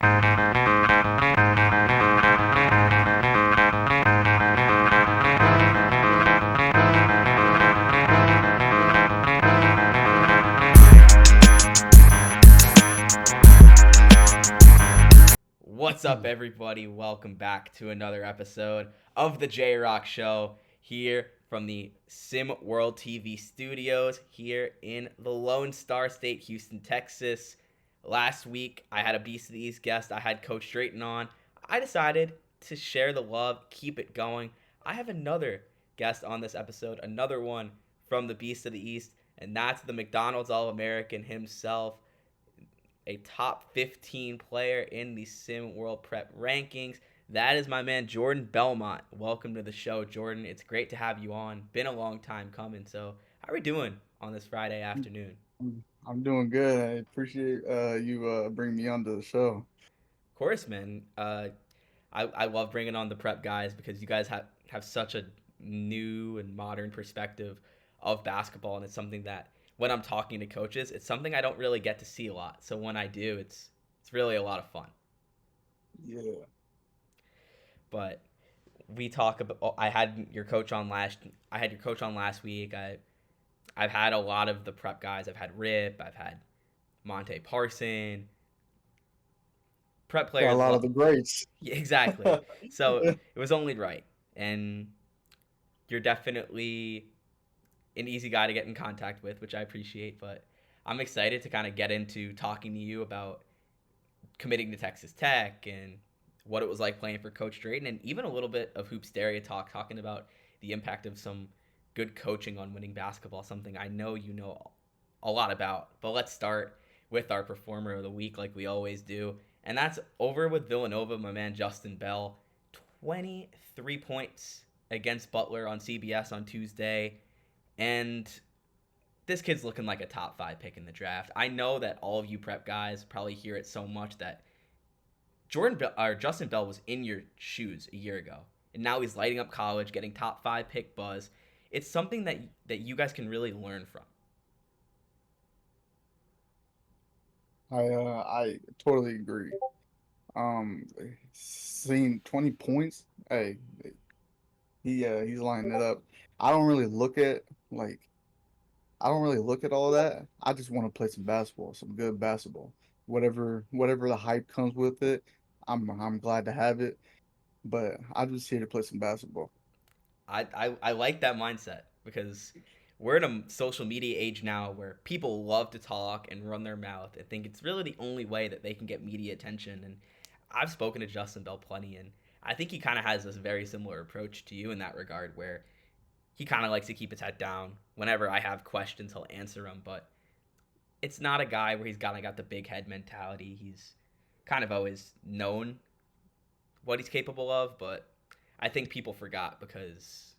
What's up, everybody? Welcome back to another episode of the J Rock Show here from the SimWorld TV studios here in the Lone Star State, Houston, Texas. Last week, I had a Beast of the East guest. I had Coach Drayton on. I decided to share the love, keep it going. I have another guest on this episode, another one from the Beast of the East, and that's the McDonald's All-American himself, a top 15 player in the Sim World Prep rankings. That is my man Jordan Belmont. Welcome to the show, Jordan. It's great to have you on. Been a long time coming. So, how are we doing on this Friday afternoon? I'm doing good. I appreciate you bringing me onto the show. Of course, man. I love bringing on the prep guys because you guys have such a new and modern perspective of basketball, and it's something that when I'm talking to coaches, it's something I don't really get to see a lot. So when I do, it's really a lot of fun. Yeah. But we talk about. I had your coach on last. I had your coach on last week. I've had a lot of the prep guys. I've had Rip. I've had Monte Parson. Prep Got a players. lot of the greats. Yeah, exactly. So it was only right, and you're definitely an easy guy to get in contact with, which I appreciate. But I'm excited to kind of get into talking to you about committing to Texas Tech and what it was like playing for Coach Drayton, and even a little bit of Hoopsteria talk, talking about the impact of some good coaching on winning basketball, something I know you know a lot about. But let's start with our performer of the week, like we always do, and that's over with Villanova, my man Justin Bell. 23 points against Butler on CBS on Tuesday, and this kid's looking like a top 5 pick in the draft. I know that all of you prep guys probably hear it so much that Justin Bell was in your shoes a year ago, and now he's lighting up college, getting top 5 pick buzz. It's something that you guys can really learn from. I totally agree. Um, Seeing 20 points, hey, he's lining it up. I don't really look at like I don't really look at all that. I just want to play some basketball, some good basketball. Whatever the hype comes with it, I'm glad to have it. But I'm just here to play some basketball. I like that mindset because we're in a social media age now where people love to talk and run their mouth and think it's really the only way that they can get media attention. And I've spoken to Justin Bell plenty, and I think he kind of has this very similar approach to you in that regard, where he kind of likes to keep his head down. Whenever I have questions, he'll answer them, but it's not a guy where he's kind of got the big head mentality. He's kind of always known what he's capable of, but I think people forgot because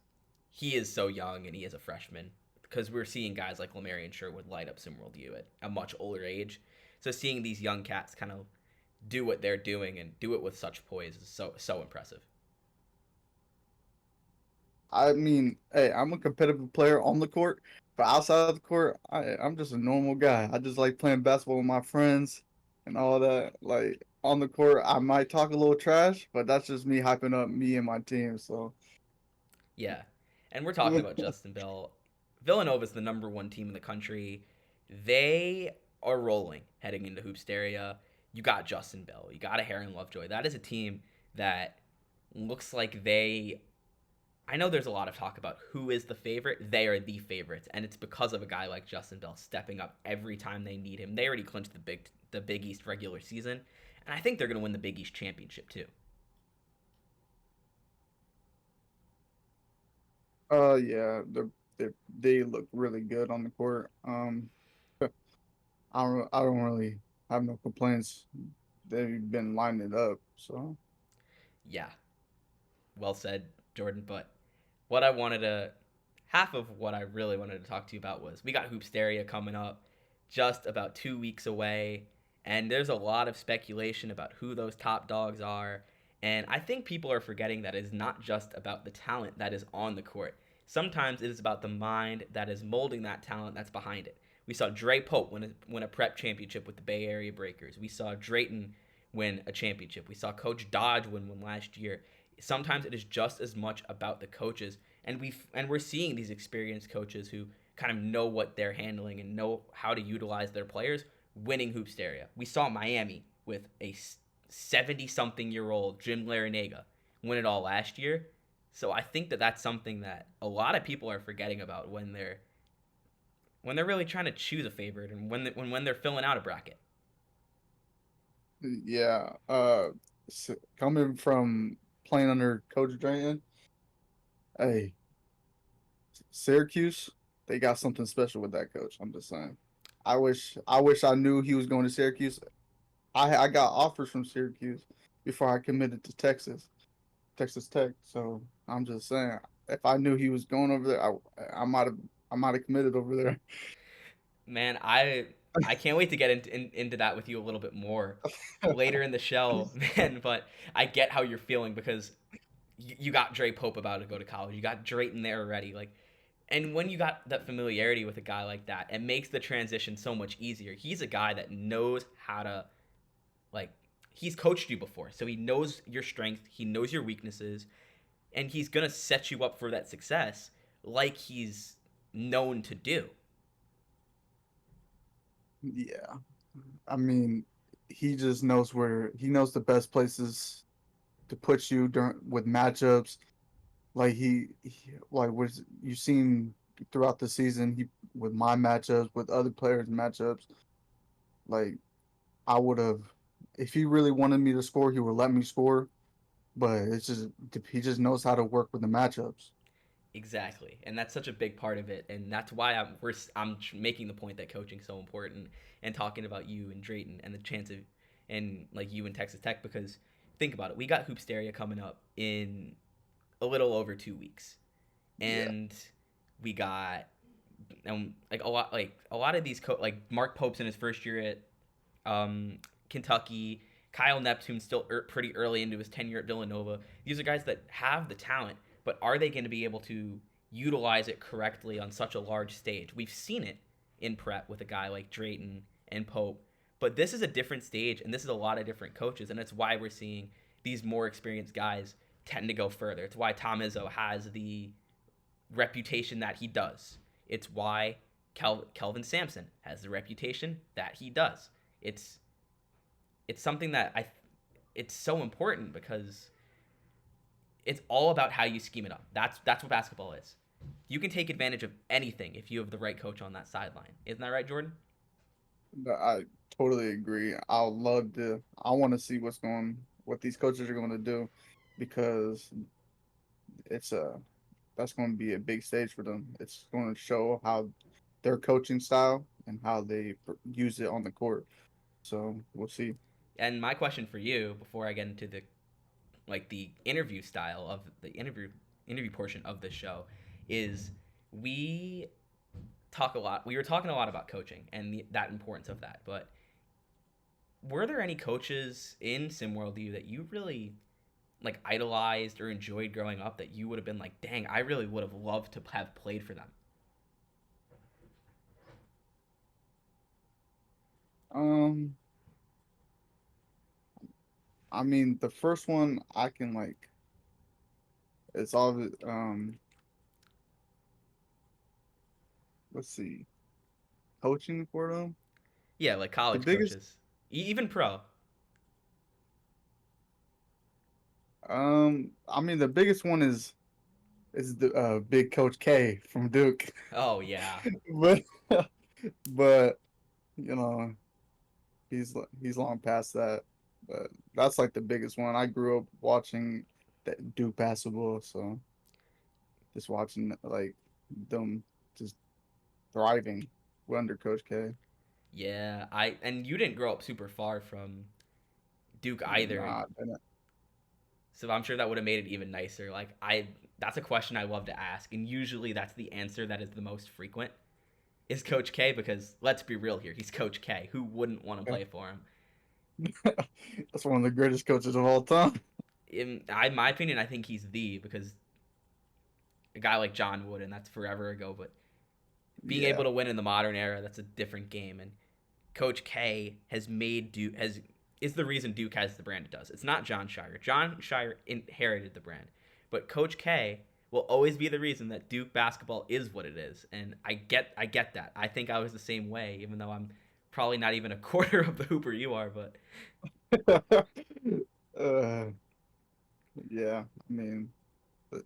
he is so young and he is a freshman. Because we're seeing guys like Lamarian Sherwood light up SimWorld U at a much older age. So seeing these young cats kind of do what they're doing and do it with such poise is so impressive. I mean, hey, I'm a competitive player on the court, but outside of the court, I'm just a normal guy. I just like playing basketball with my friends and all that. Like on the court, I might talk a little trash, but that's just me hyping up me and my team. So, Yeah. And we're talking about Justin Bell. Villanova's the number one team in the country. They are rolling heading into Hoopsteria. You got Justin Bell. You got a Heron Lovejoy. That is a team that looks like they. I know there's a lot of talk about who is the favorite. They are the favorites, and it's because of a guy like Justin Bell stepping up every time they need him. They already clinched the Big East regular season, and I think they're going to win the Big East championship too. yeah, they they look really good on the court. I don't really have no complaints. They've been lining it up. So, Yeah, well said, Jordan. But what I wanted to, half of what I really wanted to talk to you about was we got Hoopsteria coming up just about 2 weeks away. And there's a lot of speculation about who those top dogs are. And I think people are forgetting that it's not just about the talent that is on the court. Sometimes it is about the mind that is molding that talent that's behind it. We saw Dre Pope win a prep championship with the Bay Area Breakers. We saw Drayton win a championship. We saw Coach Dodge win one last year. Sometimes it is just as much about the coaches, and we're seeing these experienced coaches who kind of know what they're handling and know how to utilize their players winning Hoopsteria. We saw Miami with a 70 something year old Jim Larinaga win it all last year. So I think that that's something that a lot of people are forgetting about when they're really trying to choose a favorite and when they're filling out a bracket. Yeah. Coming from playing under Coach Drayton, hey, Syracuse, they got something special with that coach. I'm just saying. I wish I knew he was going to Syracuse. I got offers from Syracuse before I committed to Texas Tech. So I'm just saying, if I knew he was going over there, I might have committed over there. Man, I can't wait to get into that with you a little bit more later in the show, man. But I get how you're feeling because you got Dre Pope about to go to college. You got Drayton there already. Like, and when you got that familiarity with a guy like that, it makes the transition so much easier. He's a guy that knows how to like. He's coached you before, so he knows your strength. He knows your weaknesses, and he's gonna set you up for that success, like he's known to do. Yeah, I mean, he knows the best places to put you during with matchups. Like like was you seen throughout the season, he with my matchups, with other players' matchups. Like I would have, if he really wanted me to score, he would let me score. But it's just he just knows how to work with the matchups. Exactly, and that's such a big part of it, and that's why I'm making the point that coaching's so important, and talking about you and Drayton and the chance of, and like you and Texas Tech, because think about it, we got Hoopsteria coming up in a little over 2 weeks, Yeah, and we got like a lot of these like Mark Pope's in his first year at Kentucky. Kyle Neptune still pretty early into his tenure at Villanova. These are guys that have the talent, but are they going to be able to utilize it correctly on such a large stage? We've seen it in prep with a guy like Drayton and Pope, but this is a different stage, and this is a lot of different coaches, and it's why we're seeing these more experienced guys tend to go further. It's why Tom Izzo has the reputation that he does. It's why Kelvin Sampson has the reputation that he does. It's it's something that it's so important because it's all about how you scheme it up. That's what basketball is. You can take advantage of anything if you have the right coach on that sideline. Isn't that right, Jordan? I totally agree. I want to see what these coaches are going to do, because it's a that's going to be a big stage for them. It's going to show how their coaching style and how they use it on the court. So we'll see. And my question for you before I get into the interview style of the interview portion of the show is we we were talking a lot about coaching and that importance of that, but were there any coaches in SimWorld U that you really like idolized or enjoyed growing up that you would have been like, dang, I really would have loved to have played for them? Um, I mean, the first one I can like, it's all let's see, coaching for them. Yeah, like The college biggest, coaches, even pro. I mean, the biggest one is the big Coach K from Duke, Oh yeah, but but you know he's long past that. But that's like the biggest one. I grew up watching that Duke basketball, so just watching like them just thriving under Coach K. yeah. And you didn't grow up super far from Duke either, Nah, and, so I'm sure that would have made it even nicer. That's a question I love to ask, and usually that's the answer that is the most frequent is Coach K, because let's be real here, he's Coach K. Who wouldn't want to uh, play for him? that's one of the greatest coaches of all time. In my opinion, I think he's the because a guy like John Wood, and that's forever ago, but being Yeah, able to win in the modern era, that's a different game. And Coach K has is the reason Duke has the brand it does. It's not John Shire. John Shire inherited the brand, but Coach K will always be the reason that Duke basketball is what it is. And I get that. I think I was the same way, even though I'm probably not even a quarter of the hooper you are. But uh, yeah, I mean, but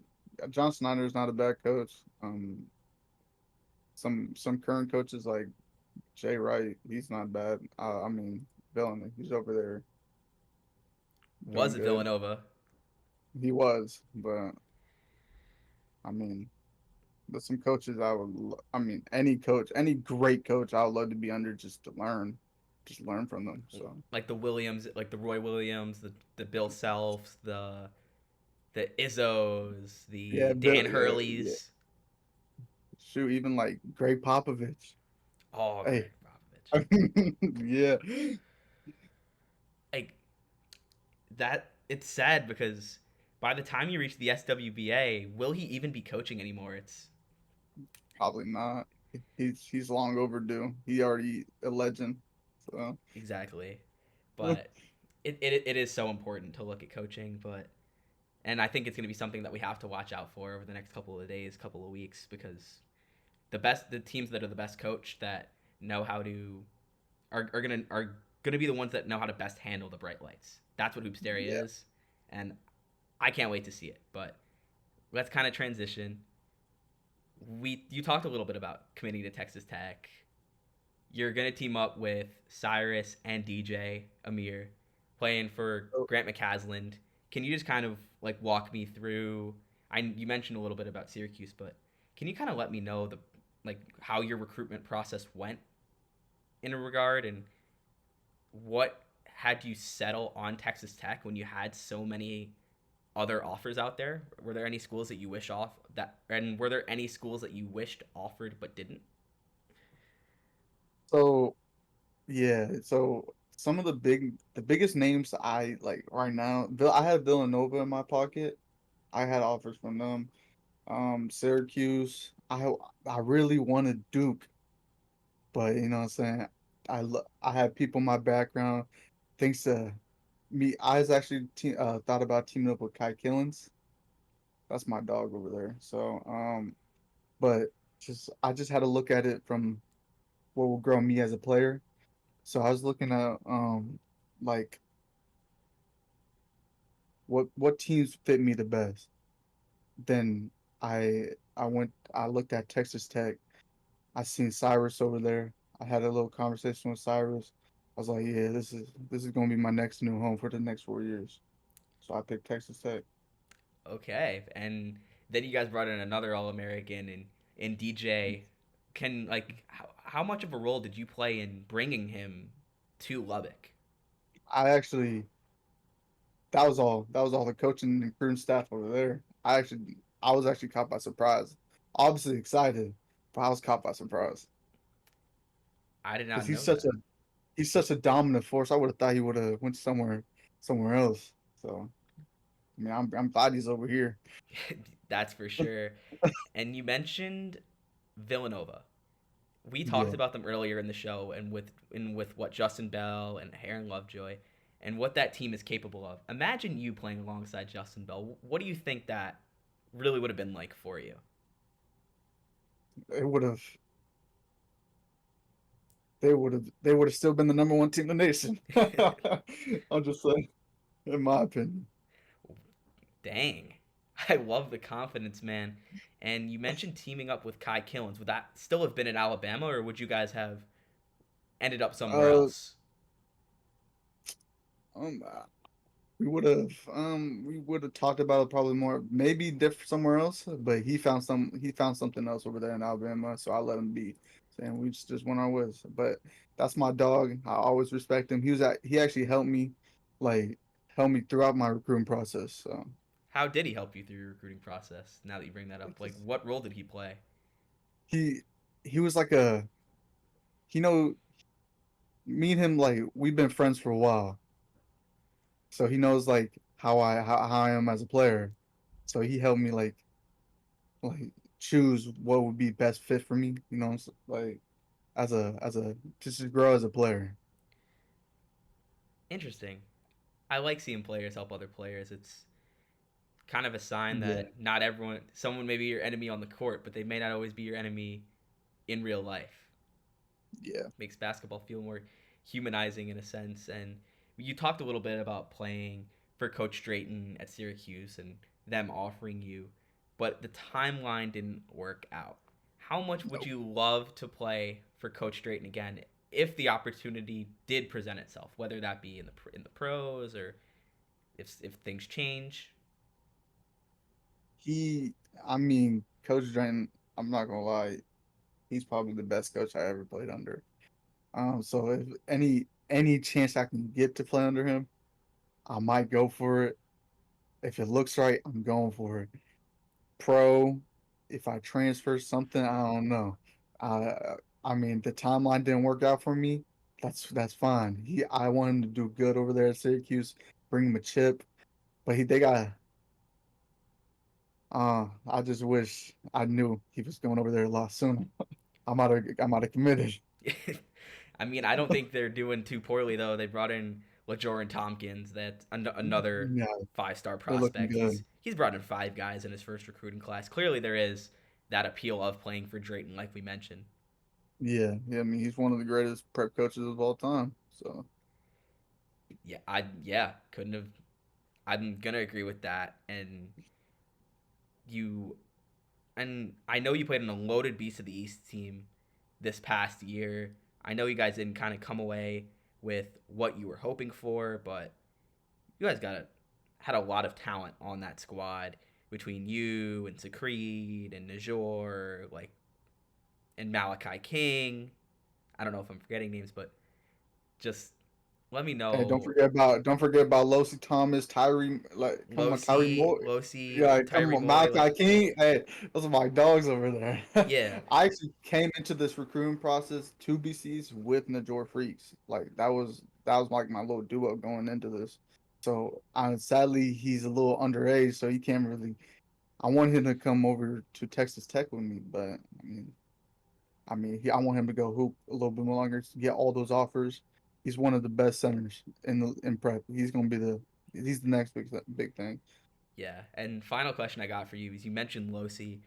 John Snyder is not a bad coach. Some current coaches like Jay Wright, he's not bad. I mean, Bellamy, he's over there was doing it good. Villanova? He was, but I mean, there's some coaches I mean, any coach, any great coach, I would love to be under just learn from them. So Like the Williams, like the Roy Williams, the Bill Selfs, the Izzos, yeah, the Bill, Dan yeah, yeah. Hurleys. Shoot, even like Greg Popovich. Oh, Hey, Greg Popovich. yeah. Like that, it's sad because by the time you reach the SWBA, will he even be coaching anymore? It's Probably not. He's long overdue. He already a legend. So exactly, but it is so important to look at coaching. But and I think it's going to be something that we have to watch out for over the next couple of days, couple of weeks, because the teams that are the best coach that know how to are gonna be the ones that know how to best handle the bright lights. That's what yeah. Hoopsteria is, and I can't wait to see it. But let's kind of transition. We You talked a little bit about committing to Texas Tech. You're gonna team up with Cyrus and DJ Amir, playing for So, Grant McCasland. Can you just kind of like walk me through? You mentioned a little bit about Syracuse, but can you kind of let me know the like how your recruitment process went in a regard, and what had you settle on Texas Tech when you had so many other offers out there? Were there any schools that you wish off that, and were there any schools that you wished offered but didn't? so yeah. So some of the biggest names I like right now. I had Villanova in my pocket. I had offers from them. Syracuse. I really wanted Duke, but you know what I'm saying. I had people in my background. Thanks to me, I was actually thought about teaming up with Kai Killens. That's my dog over there. So but just I just had to look at it from what will grow me as a player. So I was looking at like what teams fit me the best. Then I looked at Texas Tech. I seen Cyrus over there. I had a little conversation with Cyrus. I was like, yeah, this is gonna be my next new home for the next 4 years. So I picked Texas Tech. Okay, and then you guys brought in another All American and DJ. Can like how much of a role did you play in bringing him to Lubbock? I actually that was all the coaching and recruiting staff over there. I was actually caught by surprise. Obviously excited, but I was caught by surprise I did because not know that. he's such a dominant force. I would have thought he would have went somewhere else. So I mean, I'm glad he's over here. That's for sure. And you mentioned Villanova. We talked Yeah, about them earlier in the show, and with what Justin Bell and Aaron Lovejoy and what that team is capable of. Imagine you playing alongside Justin Bell. What do you think that really would have been like for you? it would have they would have still been the number one team in the nation. I'm just saying, in my opinion. Dang. I love the confidence, man. And you mentioned teaming up with Kai Killens. Would that still have been in Alabama, or would you guys have ended up somewhere Uh, else? um, we would have talked about it probably more, maybe different somewhere else. But he found something else over there in Alabama, so I let him be. And we just went our ways. But that's my dog. I always respect him. He actually like helped me throughout my recruiting process. So How did he help you through your recruiting process? Now that you bring that up, it like just what role did he play? he he was like a you know me and him like we've been friends for a while, so he knows like how I am as a player. So he helped me like choose what would be best fit for me. You know, like as a just to grow as a player. Interesting. I like seeing players help other players. It's kind of a sign Yeah, that not everyone, someone may be your enemy on the court, but they may not always be your enemy in real life. yeah. Makes basketball feel more humanizing in a sense. And you talked a little bit about playing for Coach Drayton at Syracuse and them offering you, but the timeline didn't work out. How much would Nope. you love to play for Coach Drayton again if the opportunity did present itself, whether that be in the pros or if things change? He, I mean, Coach Drayton, I'm not gonna lie, he's probably the best coach I ever played under. So if any chance I can get to play under him, I might go for it. If it looks right, I'm going for it. Pro, if I transfer something, I don't know. I mean, the timeline didn't work out for me. That's fine. I want him to do good over there at Syracuse, bring him a chip, but they got. I just wish I knew he was going over there a lot sooner. I might have committed. I mean, I don't think they're doing too poorly though. They brought in LaJoran Tompkins, that another Yeah, 5-star they're looking prospect. good. He's brought in 5 guys in his first recruiting class. Clearly, there is that appeal of playing for Drayton, like we mentioned. Yeah, yeah. I mean, he's one of the greatest prep coaches of all time. So Yeah, couldn't have. I'm gonna agree with that. You and I know you played in a loaded Beast of the East team this past year. I know you guys didn't kind of come away with what you were hoping for, but you guys had a lot of talent on that squad between you and Secreed and Najor, like and Malachi King. I don't know if I'm forgetting names, but just let me hey, don't know. forget about don't forget about Losi Thomas, Tyree. Like, come on, Tyree Losi, Moore. Losi, Yeah, come Tyree on, Moy, like Malachi King. Hey, those are my dogs over there. yeah, I actually came into this recruiting process two BCs with Najor Freaks. Like that was like my little duo going into this. So sadly he's a little underage, so he can't really. I want him to come over to Texas Tech with me, but I want him to go hoop a little bit longer to get all those offers. He's one of the best centers in prep. He's the next big thing. yeah. And final question I got for you is you mentioned Losi,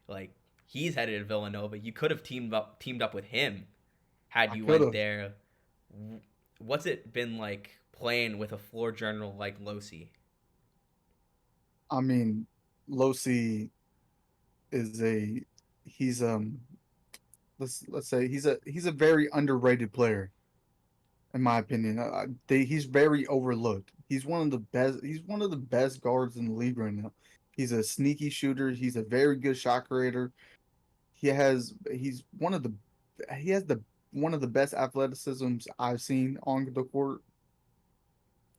like he's headed to Villanova. You could have teamed up with him had I you could went have. there. What's it been like playing with a floor general like Losi? I mean, Losi is a he's let's say he's a very underrated player in my opinion. He's very overlooked. He's one of the best. He's one of the best guards in the league right now. He's a sneaky shooter. He's a very good shot creator. He's he has the one of the best athleticisms I've seen on the court.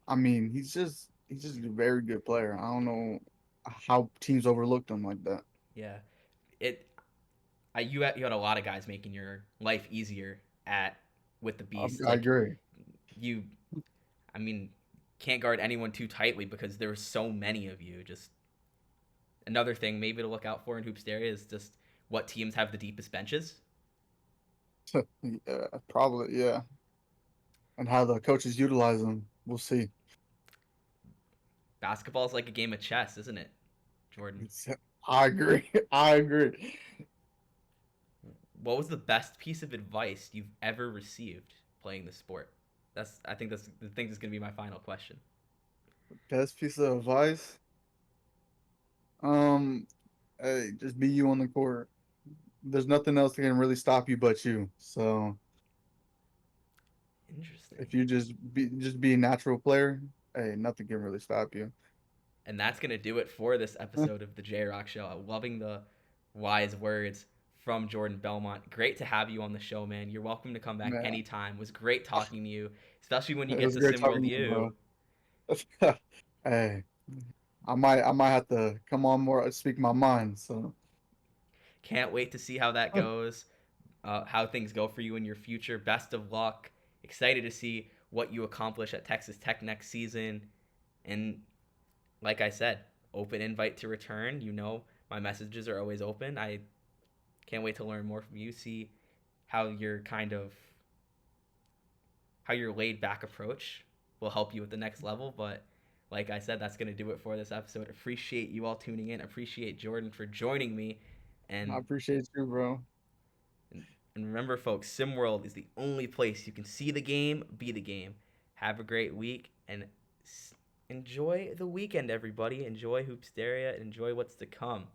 I mean, he's just a very good player. I don't know how teams overlooked him like that. Yeah, it. You had a lot of guys making your life easier at with the Beast. I Like agree. you, I mean, can't guard anyone too tightly because there were so many of you. Just another thing maybe to look out for in Hoopsteria is just what teams have the deepest benches. Yeah, probably, yeah. And how the coaches utilize them, we'll see. Basketball is like a game of chess, isn't it, Jordan? It's, I agree. I agree. What was the best piece of advice you've ever received playing the sport? I think that's gonna be my final question. Best piece of advice. Um, hey, just be you on the court. There's nothing else that can really stop you but you. So Interesting. if you just be a natural player, hey, nothing can really stop you. And that's gonna do it for this episode of the J Rock Show. I'm loving the wise words from Jordan Belmont. Great to have you on the show, man. You're welcome to come back Man, anytime. It was great talking to you, especially when you it get was to great SimWorld talking to you, U. bro. Hey, I might have to come on more, speak my mind. So Can't wait to see how that goes, how things go for you in your future. Best of luck. Excited to see what you accomplish at Texas Tech next season. And like I said, open invite to return. You know, my messages are always open. I can't wait to learn more from you, see how your laid back approach will help you with the next level. But like I said, that's gonna do it for this episode. Appreciate you all tuning in. Appreciate Jordan for joining me, I and appreciate you, bro. and remember, folks, SimWorld is the only place you can see the game, be the game. Have a great week and enjoy the weekend, everybody. Enjoy Hoopsteria. Enjoy what's to come.